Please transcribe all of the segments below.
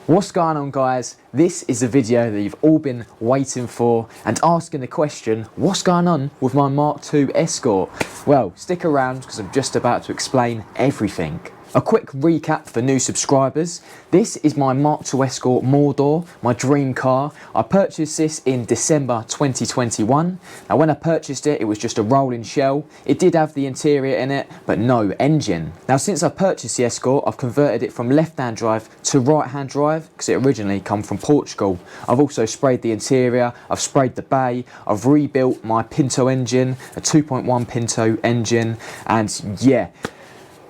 What's going on, guys? This is the video that you've all been waiting for and asking the question, what's going on with my Mk2 Escort? Well, stick around because I'm just about to explain everything. A quick recap for new subscribers. This is my Mk2 Escort Mordor, my dream car. I purchased this in December 2021. Now when I purchased it, it was just a rolling shell. It did have the interior in it, but no engine. Now since I purchased the Escort, I've converted it from left-hand drive to right-hand drive because it originally come from Portugal. I've also sprayed the interior, I've sprayed the bay, I've rebuilt my Pinto engine, a 2.1 Pinto engine, and yeah,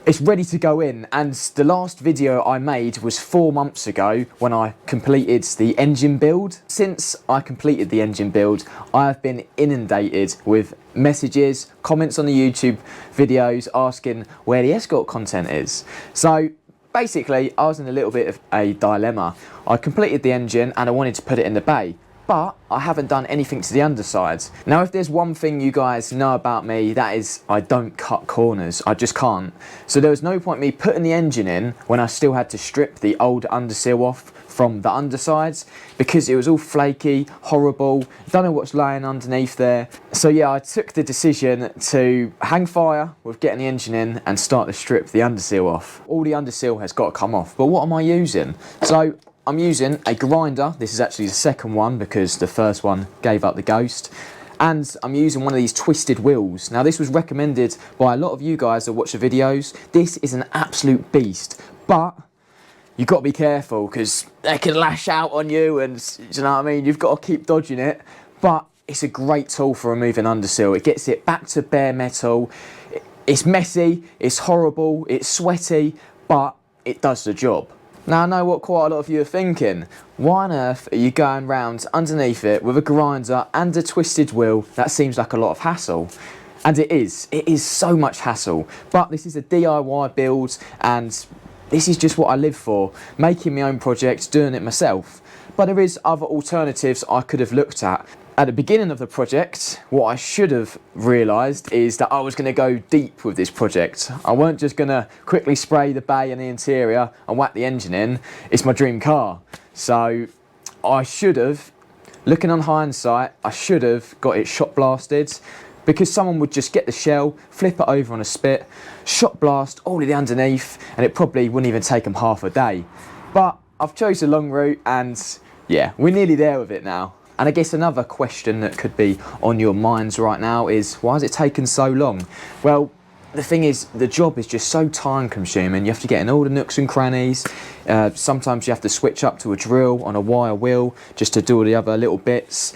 it's ready to go in. And the last video I made was 4 months ago when I completed the engine build. Since I completed the engine build, I have been inundated with messages, comments on the YouTube videos asking where the Escort content is. So basically, I was in a little bit of a dilemma. I completed the engine and I wanted to put it in the bay, but I haven't done anything to the undersides. Now, if there's one thing you guys know about me, that is I don't cut corners. I just can't. So there was no point me putting the engine in when I still had to strip the old underseal off from the undersides because it was all flaky, horrible, don't know what's lying underneath there. So yeah, I took the decision to hang fire with getting the engine in and start to strip the underseal off. All the underseal has got to come off, but what am I using? So I'm using a grinder. This is actually the second one because the first one gave up the ghost. And I'm using one of these twisted wheels. Now this was recommended by a lot of you guys that watch the videos. This is an absolute beast, but you've got to be careful because they can lash out on you and, you know what I mean? You've got to keep dodging it, but it's a great tool for removing underseal. It gets it back to bare metal. It's messy, it's horrible, it's sweaty, but it does the job. Now I know what quite a lot of you are thinking. Why on earth are you going round underneath it with a grinder and a twisted wheel? That seems like a lot of hassle. And it is so much hassle. But this is a DIY build and this is just what I live for. Making my own projects, doing it myself. But there is other alternatives I could have looked at. At the beginning of the project, what I should have realised is that I was going to go deep with this project. I weren't just going to quickly spray the bay and the interior and whack the engine in. It's my dream car. So I should have, looking on hindsight, I should have got it shot blasted because someone would just get the shell, flip it over on a spit, shot blast all of the underneath, and it probably wouldn't even take them half a day. But I've chose the long route and yeah, we're nearly there with it now. And I guess another question that could be on your minds right now is, why has it taken so long? Well, the thing is, the job is just so time consuming. You have to get in all the nooks and crannies. Sometimes you have to switch up to a drill on a wire wheel just to do all the other little bits.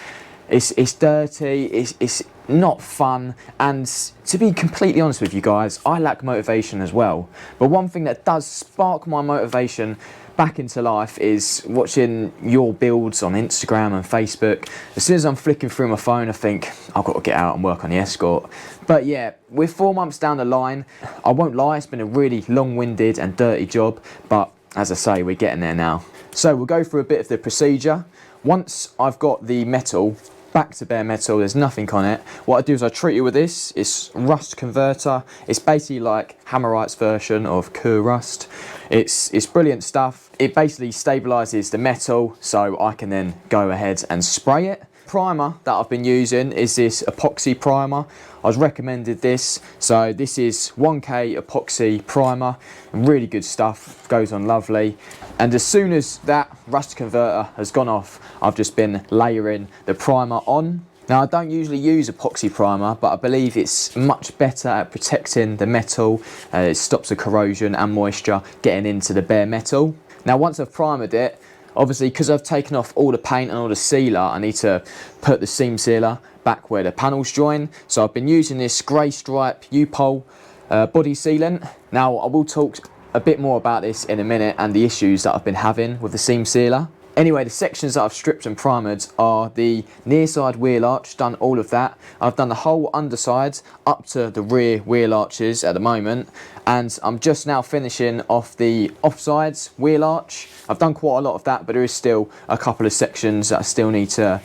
It's dirty, it's not fun, and to be completely honest with you guys, I lack motivation as well. But one thing that does spark my motivation back into life is watching your builds on Instagram and Facebook. As soon as I'm flicking through my phone, I think I've got to get out and work on the Escort. But yeah, we're 4 months down the line. I won't lie, it's been a really long-winded and dirty job, but as I say, we're getting there now. So we'll go through a bit of the procedure. Once I've got the metal back to bare metal, there's nothing on it, what I do is I treat it with this. It's rust converter. It's basically like Hammerite's version of Mk2 Rust. It's brilliant stuff. It basically stabilizes the metal so I can then go ahead and spray it. Primer that I've been using is this epoxy primer. I was recommended this, so this is 1K epoxy primer, really good stuff, goes on lovely. And as soon as that rust converter has gone off, I've just been layering the primer on. Now I don't usually use epoxy primer, but I believe it's much better at protecting the metal. It stops the corrosion and moisture getting into the bare metal. Now once I've primered it, obviously because I've taken off all the paint and all the sealer, I need to put the seam sealer back where the panels join. So I've been using this grey stripe U-Pole body sealant. Now I will talk a bit more about this in a minute and the issues that I've been having with the seam sealer. Anyway, the sections that I've stripped and primered are the near side wheel arch, done all of that. I've done the whole underside up to the rear wheel arches at the moment, and I'm just now finishing off the offsides wheel arch. I've done quite a lot of that, but there is still a couple of sections that I still need to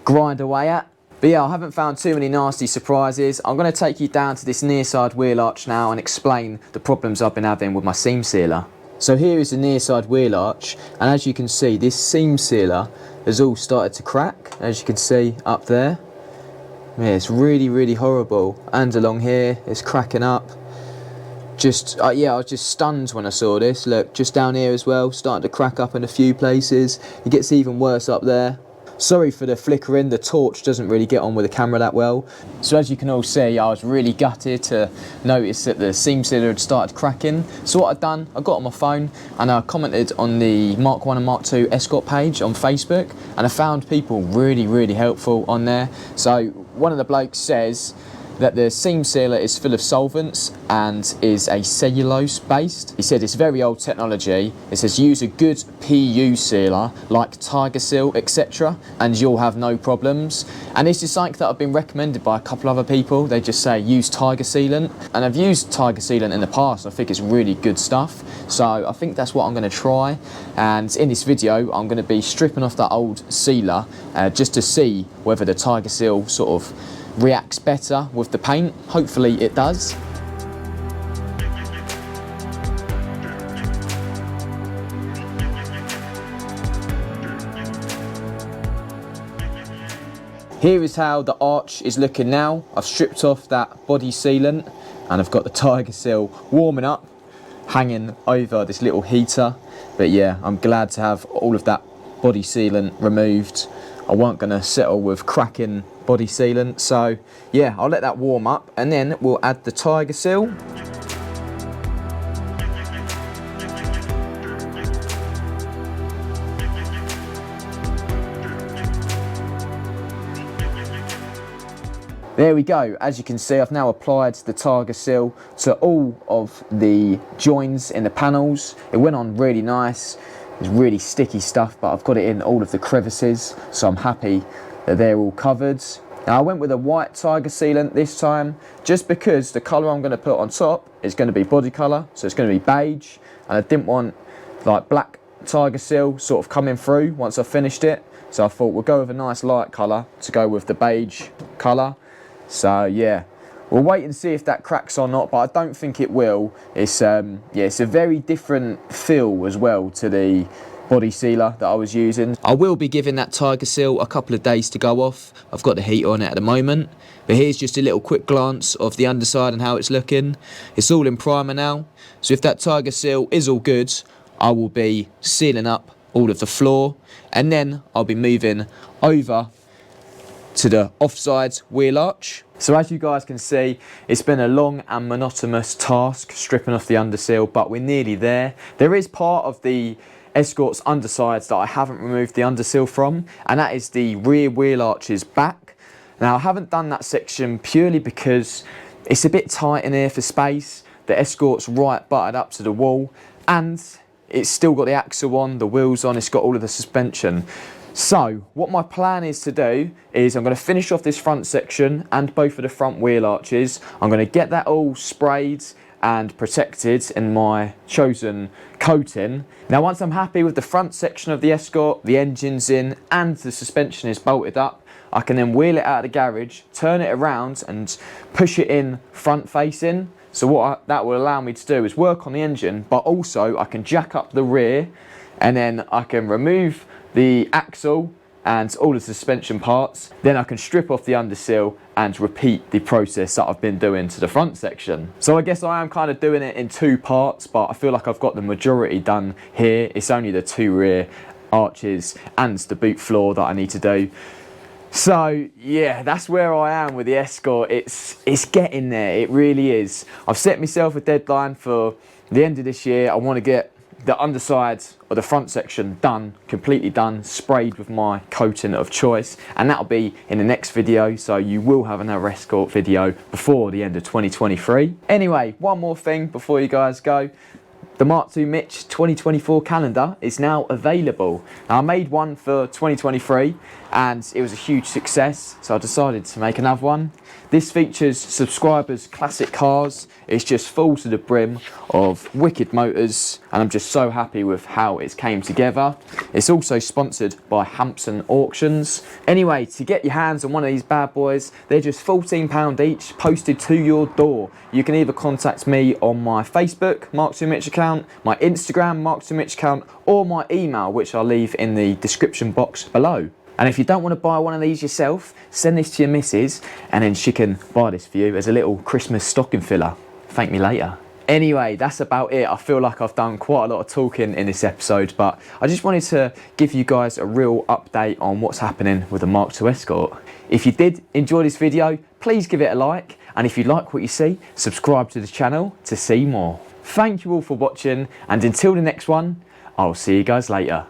grind away at. But yeah, I haven't found too many nasty surprises. I'm going to take you down to this near side wheel arch now and explain the problems I've been having with my seam sealer. So here is the near side wheel arch, and as you can see, this seam sealer has all started to crack, as you can see up there. Yeah, it's really horrible. And along here, it's cracking up. Yeah, I was just stunned when I saw this. Look, just down here as well, starting to crack up in a few places. It gets even worse up there. Sorry for the flickering, the torch doesn't really get on with the camera that well. So as you can all see, I was really gutted to notice that the seam sealer had started cracking. So what I've done, I got on my phone and I commented on the Mk2 and Mk2 Escort page on Facebook, and I found people really helpful on there. So one of the blokes says that the seam sealer is full of solvents and is a cellulose based. He said it's very old technology. It says use a good PU sealer like Tiger Seal, etc., and you'll have no problems. And it's just something that I've been recommended by a couple other people. They just say use Tiger Sealant, and I've used Tiger Sealant in the past. I think it's really good stuff, so I think that's what I'm going to try. And in this video I'm going to be stripping off that old sealer just to see whether the Tiger Seal sort of reacts better with the paint. Hopefully it does. Here is how the arch is looking now. I've stripped off that body sealant and I've got the Tiger Seal warming up, hanging over this little heater. But yeah, I'm glad to have all of that body sealant removed. I wasn't going to settle with cracking body sealant, so yeah, I'll let that warm up and then we'll add the Tiger Seal. There we go. As you can see, I've now applied the Tiger Seal to all of the joins in the panels. It went on really nice. It's really sticky stuff, but I've got it in all of the crevices, so I'm happy that they're all covered. Now I went with a white Tiger sealant this time, just because the colour I'm going to put on top is going to be body colour, so it's going to be beige, and I didn't want like black Tiger Seal sort of coming through once I finished it, so I thought we'll go with a nice light colour to go with the beige colour. So yeah, we'll wait and see if that cracks or not, but I don't think it will. It's yeah, it's a very different feel as well to the body sealer that I was using. I will be giving that Tiger Seal a couple of days to go off. I've got the heater on it at the moment. But here's just a little quick glance of the underside and how it's looking. It's all in primer now. So if that Tiger Seal is all good, I will be sealing up all of the floor, and then I'll be moving over to the offside wheel arch. So as you guys can see, it's been a long and monotonous task stripping off the underseal, but we're nearly there. There is part of the Escort's undersides that I haven't removed the underseal from, and that is the rear wheel arch's back. Now I haven't done that section purely because it's a bit tight in here for space. The Escort's right butted up to the wall, and it's still got the axle on, the wheels on, it's got all of the suspension. So what my plan is to do is I'm going to finish off this front section and both of the front wheel arches. I'm going to get that all sprayed and protected in my chosen coating. Now once I'm happy with the front section of the Escort, the engine's in and the suspension is bolted up, I can then wheel it out of the garage, turn it around and push it in front facing. So what that will allow me to do is work on the engine, but also I can jack up the rear, and then I can remove the axle and all the suspension parts. Then I can strip off the underseal and repeat the process that I've been doing to the front section. So I guess I am kind of doing it in two parts, but I feel like I've got the majority done here. It's only the two rear arches and the boot floor that I need to do. So yeah, that's where I am with the Escort. It's getting there, it really is. I've set myself a deadline for the end of this year. I want to get the underside or the front section done, completely done, sprayed with my coating of choice, and that'll be in the next video, so you will have another Escort video before the end of 2023. Anyway, one more thing before you guys go. The Mk2 Mitch 2024 calendar is now available. Now, I made one for 2023 and it was a huge success, so I decided to make another one. This features subscribers' classic cars. It's just full to the brim of wicked motors, and I'm just so happy with how it came together. It's also sponsored by Hampson Auctions. Anyway, to get your hands on one of these bad boys, they're just £14 each, posted to your door. You can either contact me on my Facebook, Mk2 Mitch account, my Instagram, Mk2 Mitch account, or my email, which I'll leave in the description box below. And if you don't want to buy one of these yourself, send this to your missus and then she can buy this for you as a little Christmas stocking filler. Thank me later. Anyway, that's about it. I feel like I've done quite a lot of talking in this episode, but I just wanted to give you guys a real update on what's happening with the Mk2 Escort. If you did enjoy this video, please give it a like. And if you like what you see, subscribe to the channel to see more. Thank you all for watching, and until the next one, I'll see you guys later.